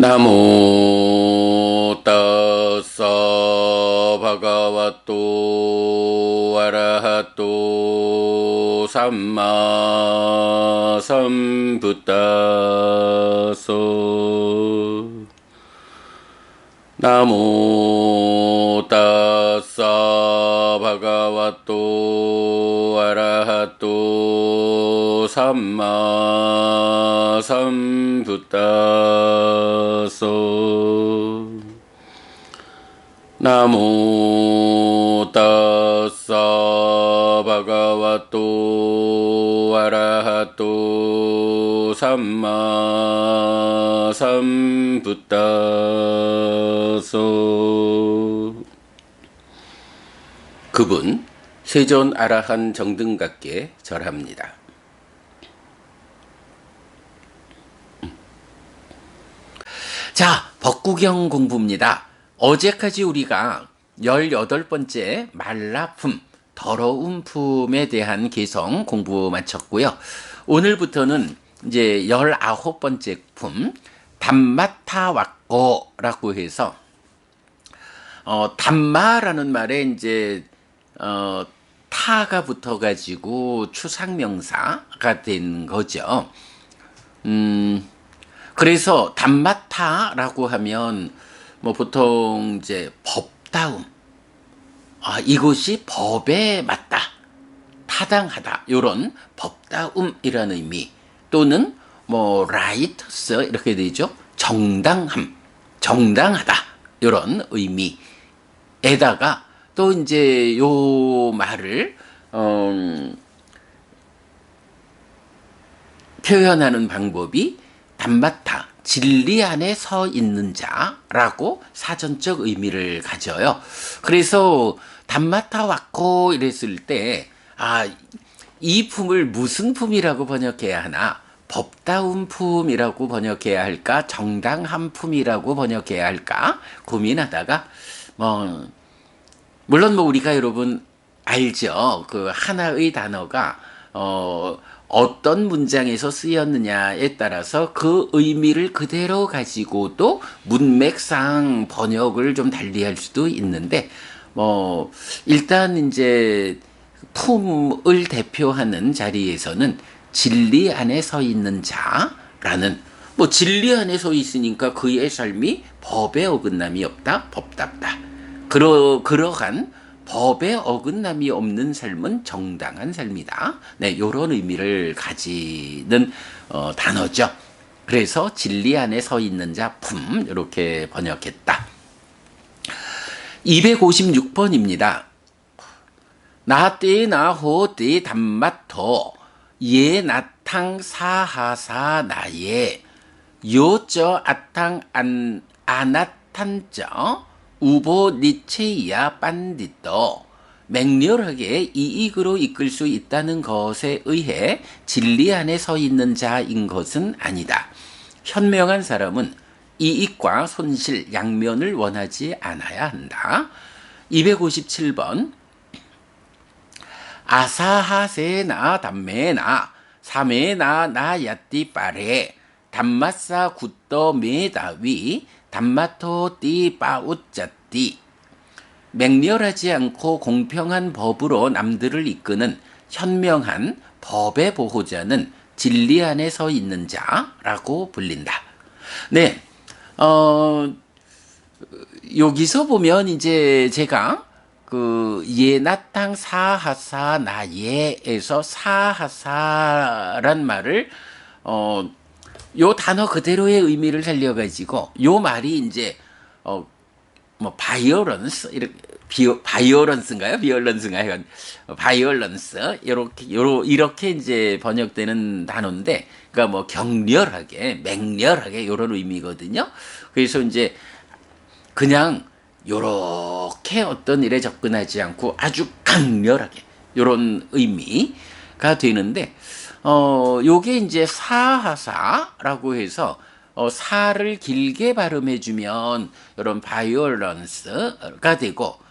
나모 따사 바가와또 아라하또 삼마 삼부따소 나모 따사 바가와또 아라하또 삼마 삼부따소 나모 따사 바가와또 아라하또 삼마 삼부따소. 그분 세존 아라한 정등각께 절합니다. 자, 법구경 공부입니다. 어제까지 우리가 18번째 말라품, 더러운 품에 대한 개성 공부 마쳤고요. 오늘부터는 이제 19번째 품, 담마타와꼬라고 해서 담마라는 말에 이제 타가 붙어가지고 추상명사가 된 거죠. 그래서 담마타라고 하면 뭐 보통 이제 법다움, 이것이 법에 맞다, 타당하다, 요런 법다움이라는 의미, 또는 뭐 라이터스 이렇게 되죠. 정당함, 정당하다, 요런 의미에다가 또 이제 요 말을 표현하는 방법이 담마타, 진리 안에 서 있는 자라고 사전적 의미를 가져요. 그래서 담마타 왔고 이랬을 때 이 품을 무슨 품이라고 번역해야 하나? 법다운 품이라고 번역해야 할까? 정당한 품이라고 번역해야 할까? 고민하다가 물론 뭐 우리가 여러분 알죠. 그 하나의 단어가 어떤 문장에서 쓰였느냐에 따라서 그 의미를 그대로 가지고도 문맥상 번역을 좀 달리할 수도 있는데, 일단 이제 품을 대표하는 자리에서는 진리 안에 서 있는 자라는, 진리 안에 서 있으니까 그의 삶이 법에 어긋남이 없다, 법답다. 그러한 법에 어긋남이 없는 삶은 정당한 삶이다. 네, 요런 의미를 가지는 단어죠. 그래서 진리 안에 서 있는 자 품, 이렇게 번역했다. 256번입니다. 나떼 나호떼 담마토 예 나탕 사하사 나예 요저 아탕 아나탄저 우보 니체이야 빤디또, 맹렬하게 이익으로 이끌 수 있다는 것에 의해 진리 안에 서 있는 자인 것은 아니다. 현명한 사람은 이익과 손실 양면을 원하지 않아야 한다. 257번 아사하세나 담메나 사메나 나야띠 빠레 담마사 굿더 메다위 담마토 띠 빠우짜띠. 맹렬하지 않고 공평한 법으로 남들을 이끄는 현명한 법의 보호자는 진리 안에 서 있는 자라고 불린다. 네, 여기서 보면 이제 제가 그 예나탕 사하사 나예에서 사하사란 말을 요 단어 그대로의 의미를 살려가지고 요 말이 이제 바이오런스 바이오런스인가요? 비올런스인가요? 바이올런스 이렇게 이제 번역되는 단어인데, 그러니까 뭐 격렬하게, 맹렬하게 이런 의미거든요. 그래서 이제 그냥 요렇게 어떤 일에 접근하지 않고 아주 강렬하게 이런 의미가 되는데, 요게 이제 사하사라고 해서 사를 길게 발음해주면 이런 바이올런스가 되고,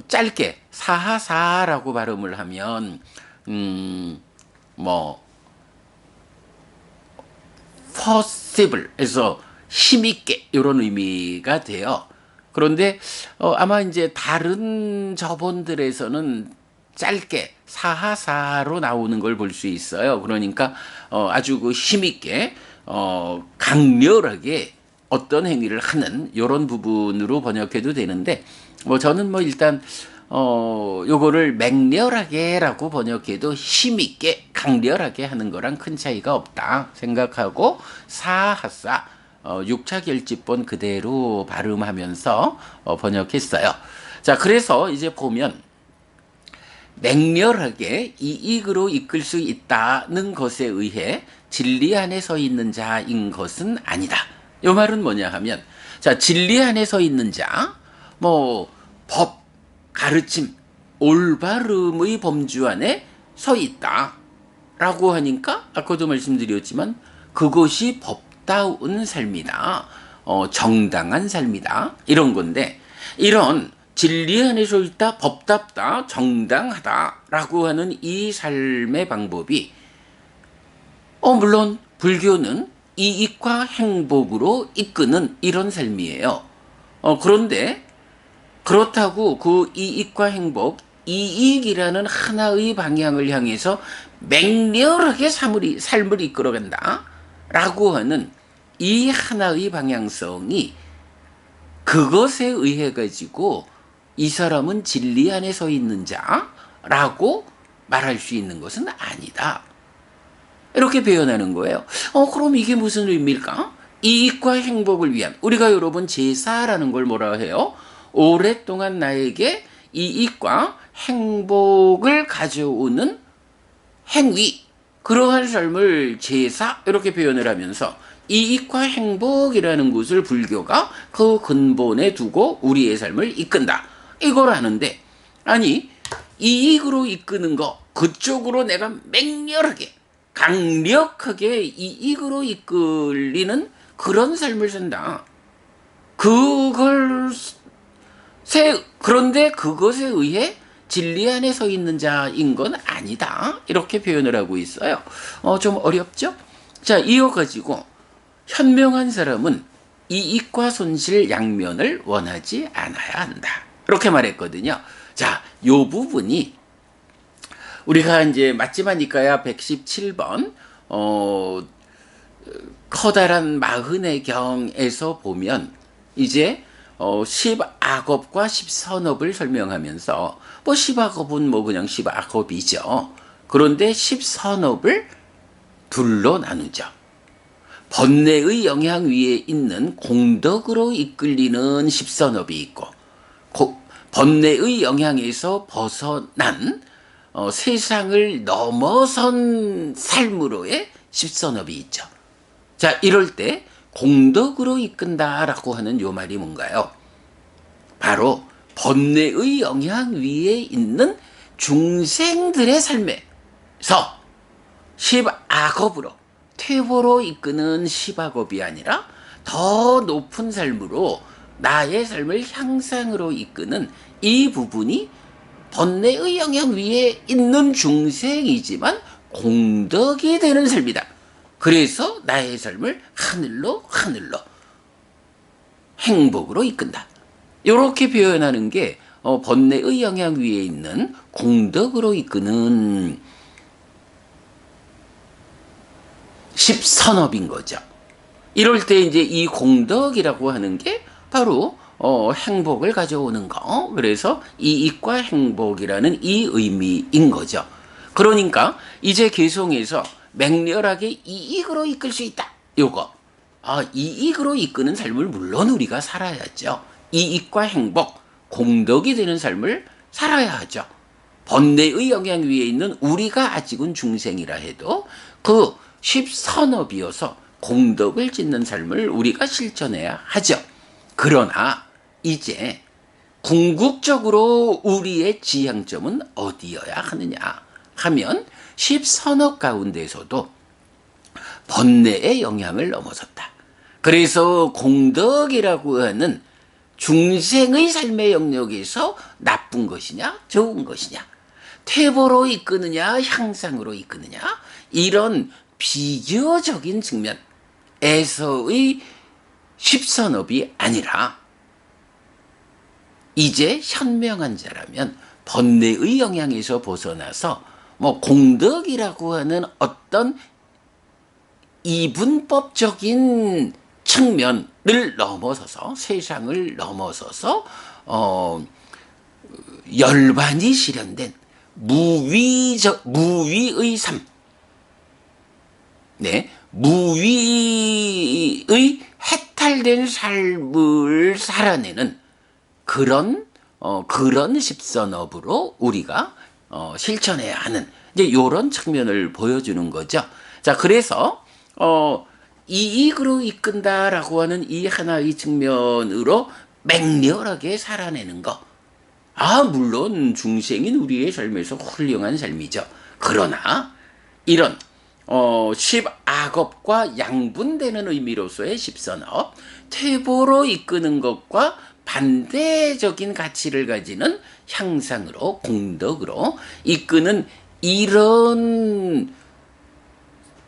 짧게 사하사라고 발음을 하면 possible 해서 힘있게 이런 의미가 돼요. 그런데 아마 이제 다른 저본들에서는 짧게 사하사로 나오는 걸 볼 수 있어요. 그러니까 아주 그 힘있게 강렬하게 어떤 행위를 하는 이런 부분으로 번역해도 되는데 뭐 저는 뭐 일단 요거를 맹렬하게라고 번역해도 힘있게 강렬하게 하는 거랑 큰 차이가 없다 생각하고 사하사 6차 결집본 그대로 발음하면서 번역했어요. 자, 그래서 이제 보면 맹렬하게 이익으로 이끌 수 있다는 것에 의해 진리 안에 서 있는 자인 것은 아니다. 이 말은 뭐냐 하면, 자, 진리 안에 서 있는 자, 뭐 법, 가르침, 올바름의 범주 안에 서 있다 라고 하니까 아까도 말씀드렸지만 그것이 법다운 삶이다, 정당한 삶이다 이런 건데, 이런 진리 안에 서 있다, 법답다, 정당하다라고 하는 이 삶의 방법이 물론 불교는 이익과 행복으로 이끄는 이런 삶이에요. 그런데 그렇다고 그 이익과 행복, 이익이라는 하나의 방향을 향해서 맹렬하게 삶을 이끌어간다 라고 하는 이 하나의 방향성이 그것에 의해 가지고 이 사람은 진리 안에 서 있는 자라고 말할 수 있는 것은 아니다. 이렇게 표현하는 거예요. 그럼 이게 무슨 의미일까? 이익과 행복을 위한, 우리가 여러분 제사라는 걸 뭐라 해요? 오랫동안 나에게 이익과 행복을 가져오는 행위, 그러한 삶을 제사 이렇게 표현을 하면서 이익과 행복이라는 것을 불교가 그 근본에 두고 우리의 삶을 이끈다 이걸 하는데, 아니 이익으로 이끄는 거 그쪽으로 내가 맹렬하게 강력하게 이익으로 이끌리는 그런 삶을 산다. 그런데 그것에 의해 진리 안에 서 있는 자인 건 아니다. 이렇게 표현을 하고 있어요. 좀 어렵죠? 자, 이어가지고 현명한 사람은 이익과 손실 양면을 원하지 않아야 한다. 이렇게 말했거든요. 자, 요 부분이 우리가 이제 맞지마니까야 117번 커다란 마흔의 경에서 보면 이제 10악업과 10선업을 설명하면서 뭐 10악업은 뭐 그냥 10악업이죠. 그런데 10선업을 둘로 나누죠. 번뇌의 영향 위에 있는 공덕으로 이끌리는 10선업이 있고, 번뇌의 영향에서 벗어난 세상을 넘어선 삶으로의 10선업이 있죠. 자, 이럴 때 공덕으로 이끈다라고 하는 요 말이 뭔가요? 바로 번뇌의 영향 위에 있는 중생들의 삶에서 10악업으로 퇴보로 이끄는 10악업이 아니라 더 높은 삶으로 나의 삶을 향상으로 이끄는 이 부분이 번뇌의 영향 위에 있는 중생이지만 공덕이 되는 삶이다. 그래서 나의 삶을 하늘로 행복으로 이끈다. 이렇게 표현하는 게 번뇌의 영향 위에 있는 공덕으로 이끄는 10선업인 거죠. 이럴 때 이제 이 공덕이라고 하는 게 바로 행복을 가져오는 거. 그래서 이익과 행복이라는 이 의미인 거죠. 그러니까 이제 개송에서 맹렬하게 이익으로 이끌 수 있다. 요거. 이익으로 이끄는 삶을 물론 우리가 살아야죠. 이익과 행복, 공덕이 되는 삶을 살아야 하죠. 번뇌의 영향 위에 있는 우리가 아직은 중생이라 해도 그 10선업이어서 공덕을 짓는 삶을 우리가 실천해야 하죠. 그러나 이제 궁극적으로 우리의 지향점은 어디여야 하느냐 하면 10선업 가운데서도 번뇌의 영향을 넘어섰다. 그래서 공덕이라고 하는 중생의 삶의 영역에서 나쁜 것이냐 좋은 것이냐, 퇴보로 이끄느냐 향상으로 이끄느냐, 이런 비교적인 측면에서의 십선업이 아니라 이제 현명한 자라면 번뇌의 영향에서 벗어나서 뭐 공덕이라고 하는 어떤 이분법적인 측면을 넘어서서 세상을 넘어서서 열반이 실현된 무위의 삶, 네, 무위의 해탈된 삶을 살아내는 그런 십선업으로 우리가 실천해야 하는 이제 이런 측면을 보여주는 거죠. 자, 그래서 이익으로 이끈다라고 하는 이 하나의 측면으로 맹렬하게 살아내는 거. 물론 중생인 우리의 삶에서 훌륭한 삶이죠. 그러나 이런 십악업과 양분되는 의미로서의 십선업, 퇴보로 이끄는 것과 반대적인 가치를 가지는 향상으로 공덕으로 이끄는 이런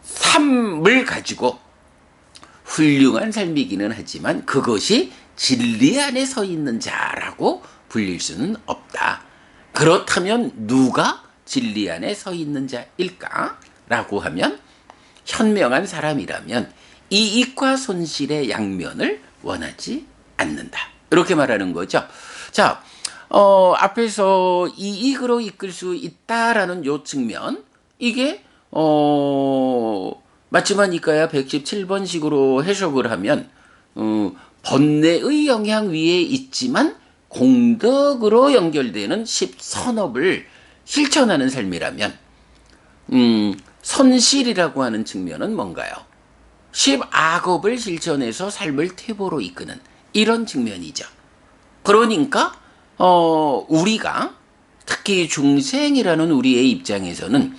삶을 가지고 훌륭한 삶이기는 하지만 그것이 진리 안에 서 있는 자라고 불릴 수는 없다. 그렇다면 누가 진리 안에 서 있는 자일까? 라고 하면 현명한 사람이라면 이익과 손실의 양면을 원하지 않는다. 이렇게 말하는 거죠. 자, 앞에서 이익으로 이끌 수 있다라는 요 측면, 이게 맞지만일까야 117번식으로 해석을 하면 번뇌의 영향 위에 있지만 공덕으로 연결되는 십선업을 실천하는 삶이라면 선실이라고 하는 측면은 뭔가요? 십악업을 실천해서 삶을 퇴보로 이끄는 이런 측면이죠. 그러니까 우리가 특히 중생이라는 우리의 입장에서는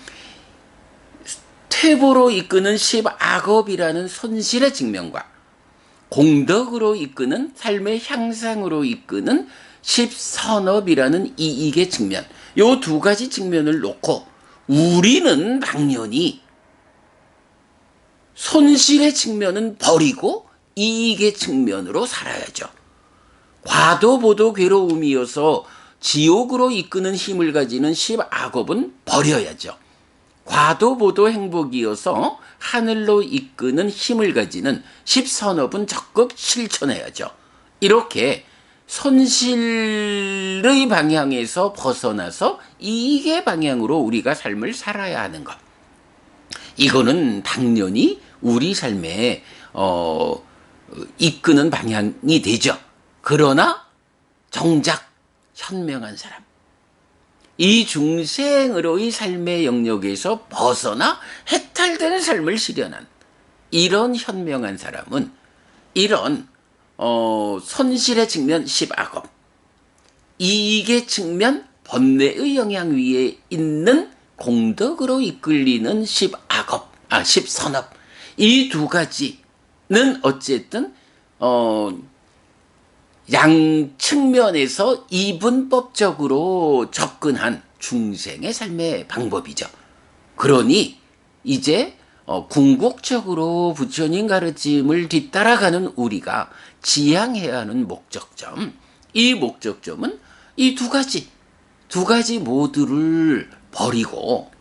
퇴보로 이끄는 십악업이라는 손실의 측면과 공덕으로 이끄는 삶의 향상으로 이끄는 십선업이라는 이익의 측면, 요 두 가지 측면을 놓고 우리는 당연히 손실의 측면은 버리고 이익의 측면으로 살아야죠. 과도보도 괴로움이어서 지옥으로 이끄는 힘을 가지는 십악업은 버려야죠. 과도보도 행복이어서 하늘로 이끄는 힘을 가지는 십선업은 적극 실천해야죠. 이렇게 손실의 방향에서 벗어나서 이익의 방향으로 우리가 삶을 살아야 하는 것. 이거는 당연히 우리 삶에 이끄는 방향이 되죠. 그러나 정작 현명한 사람, 이 중생으로의 삶의 영역에서 벗어나 해탈되는 삶을 실현한 이런 현명한 사람은 이런 손실의 측면 십악업, 이익의 측면 번뇌의 영향 위에 있는 공덕으로 이끌리는 십선업, 이 두 가지는 어쨌든 양 측면에서 이분법적으로 접근한 중생의 삶의 방법이죠. 그러니 이제 궁극적으로 부처님 가르침을 뒤따라가는 우리가 지향해야 하는 목적점, 이 목적점은 이 두 가지 모두를 버리고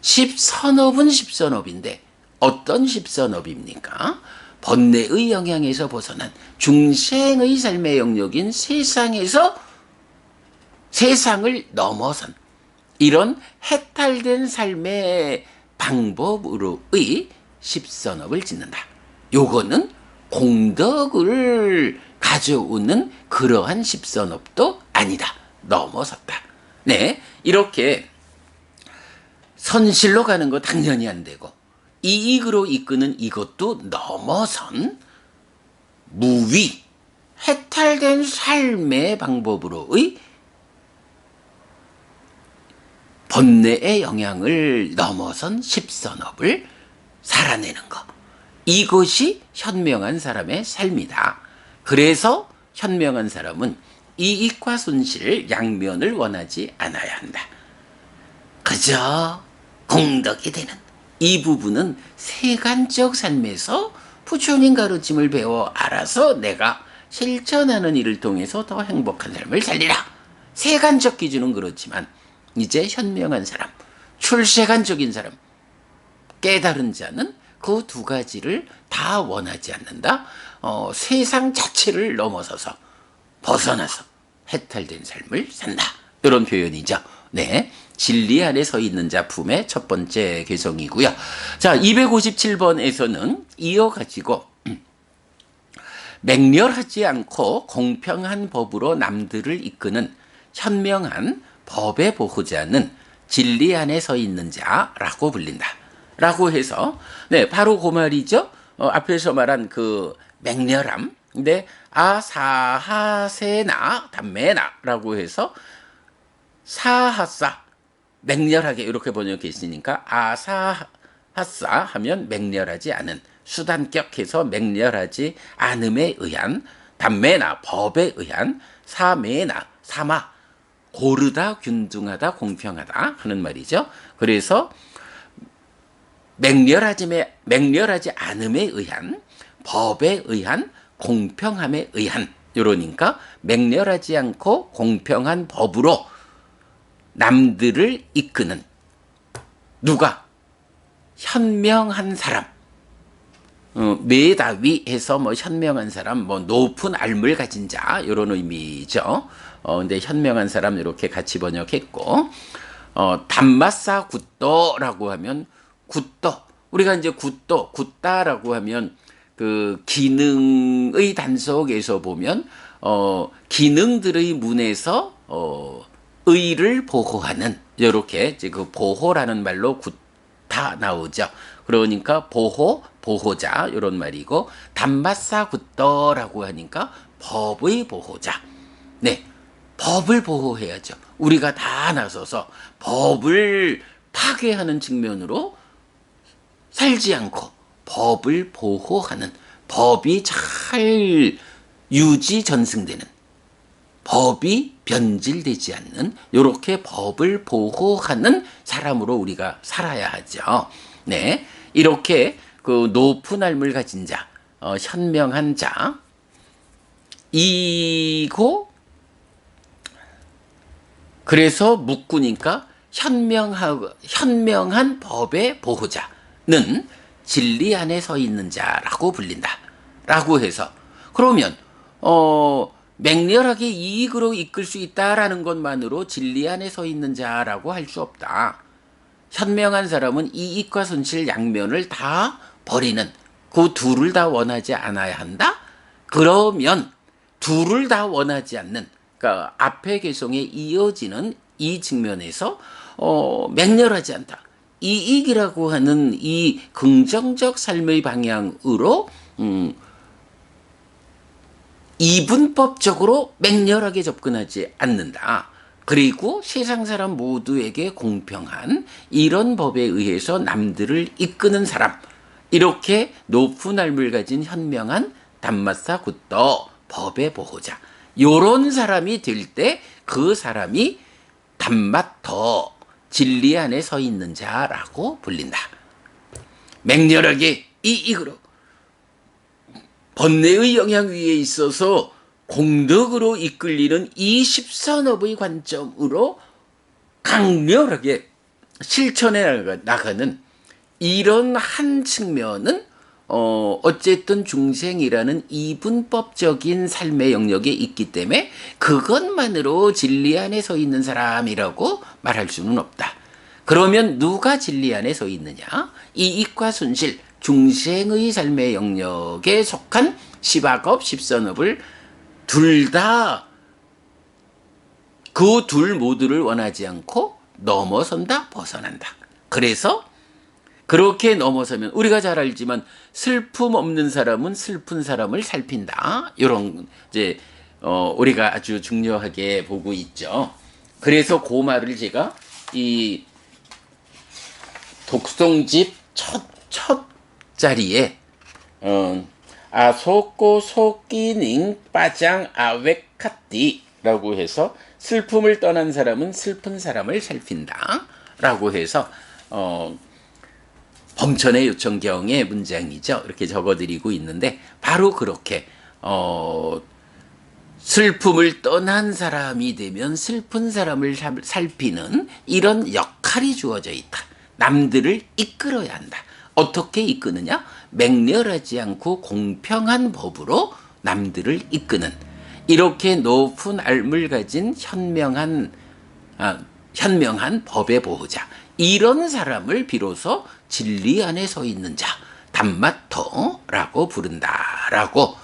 십선업은 십선업인데 어떤 십선업입니까? 번뇌의 영향에서 벗어난 중생의 삶의 영역인 세상에서 세상을 넘어선 이런 해탈된 삶의 방법으로의 십선업을 짓는다. 요거는 공덕을 가져오는 그러한 십선업도 아니다. 넘어섰다. 네, 이렇게 선실로 가는 거 당연히 안 되고 이익으로 이끄는 이것도 넘어선 무위, 해탈된 삶의 방법으로의 번뇌의 영향을 넘어선 십선업을 살아내는 것. 이것이 현명한 사람의 삶이다. 그래서 현명한 사람은 이익과 손실 양면을 원하지 않아야 한다. 그저 공덕이 되는 이 부분은 세간적 삶에서 꾸준히 가르침을 배워 알아서 내가 실천하는 일을 통해서 더 행복한 삶을 살리라. 세간적 기준은 그렇지만 이제 현명한 사람, 출세간적인 사람, 깨달은 자는 그 두 가지를 다 원하지 않는다. 세상 자체를 넘어서서 벗어나서 해탈된 삶을 산다. 이런 표현이죠. 네. 진리 안에 서 있는 자품의 첫 번째 개성이고요. 자, 257번에서는 이어가지고 맹렬하지 않고 공평한 법으로 남들을 이끄는 현명한 법의 보호자는 진리 안에 서 있는 자라고 불린다. 라고 해서, 네, 바로 그 말이죠. 앞에서 말한 그 맹렬함. 근데, 사하세나, 담매나. 라고 해서, 사하사, 맹렬하게 이렇게 번역해 있으니까, 아사하사 하면 맹렬하지 않은, 수단격해서 맹렬하지 않음에 의한, 담매나, 법에 의한, 사매나, 사마, 고르다, 균등하다, 공평하다 하는 말이죠. 그래서, 맹렬하지 않음에 의한, 법에 의한, 공평함에 의한, 이러니까 맹렬하지 않고 공평한 법으로 남들을 이끄는 누가? 현명한 사람. 메다위 해서 뭐 현명한 사람, 뭐 높은 알물 가진 자, 이런 의미죠. 근데 현명한 사람 이렇게 같이 번역했고, 담마사 굿도라고 하면 굿도. 우리가 이제 굿다라고 하면 그 기능의 단속에서 보면 기능들의 문에서 의를 보호하는 이렇게 이제 그 보호라는 말로 굿다 나오죠. 그러니까 보호자 이런 말이고 담마사 굿도라고 하니까 법의 보호자. 네. 법을 보호해야죠. 우리가 다 나서서 법을 파괴하는 측면으로 살지 않고 법을 보호하는, 법이 잘 유지 전승되는, 법이 변질되지 않는 이렇게 법을 보호하는 사람으로 우리가 살아야 하죠. 네, 이렇게 그 높은 알물 가진 자, 현명한 자 이고 그래서 묵구니까 현명한 법의 보호자는 진리 안에 서 있는 자라고 불린다. 라고 해서 그러면 맹렬하게 이익으로 이끌 수 있다라는 것만으로 진리 안에 서 있는 자라고 할 수 없다. 현명한 사람은 이익과 손실 양면을 다 버리는 그 둘을 다 원하지 않아야 한다. 그러면 둘을 다 원하지 않는, 그러니까 앞의 개성에 이어지는 이 측면에서 맹렬하지 않다. 이익이라고 하는 이 긍정적 삶의 방향으로 이분법적으로 맹렬하게 접근하지 않는다. 그리고 세상 사람 모두에게 공평한 이런 법에 의해서 남들을 이끄는 사람, 이렇게 높은 알물 가진 현명한 담마사 굿도 법의 보호자, 요런 사람이 될 때 그 사람이 담마터 진리 안에 서 있는 자라고 불린다. 맹렬하게 이익으로 번뇌의 영향 위에 있어서 공덕으로 이끌리는 이 십선업의 관점으로 강렬하게 실천해 나가는 이런 한 측면은 어쨌든 중생이라는 이분법적인 삶의 영역에 있기 때문에 그것만으로 진리 안에 서 있는 사람이라고 말할 수는 없다. 그러면 누가 진리 안에 서 있느냐? 이익과 손실, 중생의 삶의 영역에 속한 십악업, 십선업을 둘 다 그 둘 모두를 원하지 않고 넘어선다, 벗어난다. 그래서 그렇게 넘어서면 우리가 잘 알지만 슬픔 없는 사람은 슬픈 사람을 살핀다. 이런 이제 우리가 아주 중요하게 보고 있죠. 그래서 그 말을 제가 이 독송집 첫 자리에 아소꼬 소끼닝 빠장 아웨카띠라고 해서 슬픔을 떠난 사람은 슬픈 사람을 살핀다 라고 해서 범천의 요청경의 문장이죠. 이렇게 적어드리고 있는데 바로 그렇게 슬픔을 떠난 사람이 되면 슬픈 사람을 살피는 이런 역할이 주어져 있다. 남들을 이끌어야 한다. 어떻게 이끄느냐? 맹렬하지 않고 공평한 법으로 남들을 이끄는 이렇게 높은 알물 가진 현명한 법의 보호자. 이런 사람을 비로소 진리 안에 서 있는 자, 담마토라고 부른다라고.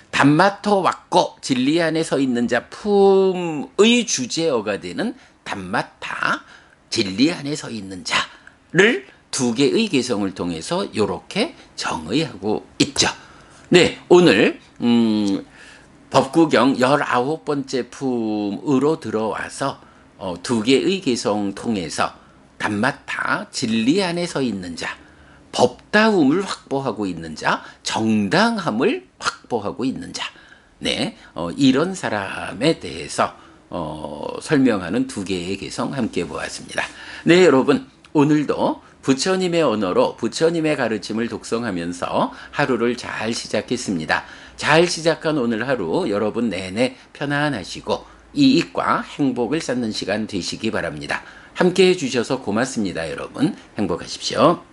담마토 왔고 진리 안에 서 있는 자 품의 주제어가 되는 담마타, 진리 안에 서 있는 자를 두 개의 개성을 통해서 이렇게 정의하고 있죠. 네, 오늘 법구경 19번째 품으로 들어와서 두 개의 개성 통해서 담마타, 진리 안에 서 있는 자, 법다움을 확보하고 있는 자, 정당함을 확보하고 있는 자, 네, 이런 사람에 대해서 설명하는 두 개의 개성 함께 보았습니다. 네, 여러분, 오늘도 부처님의 언어로 부처님의 가르침을 독송하면서 하루를 잘 시작했습니다. 잘 시작한 오늘 하루 여러분 내내 편안하시고 이익과 행복을 쌓는 시간 되시기 바랍니다. 함께 해주셔서 고맙습니다. 여러분 행복하십시오.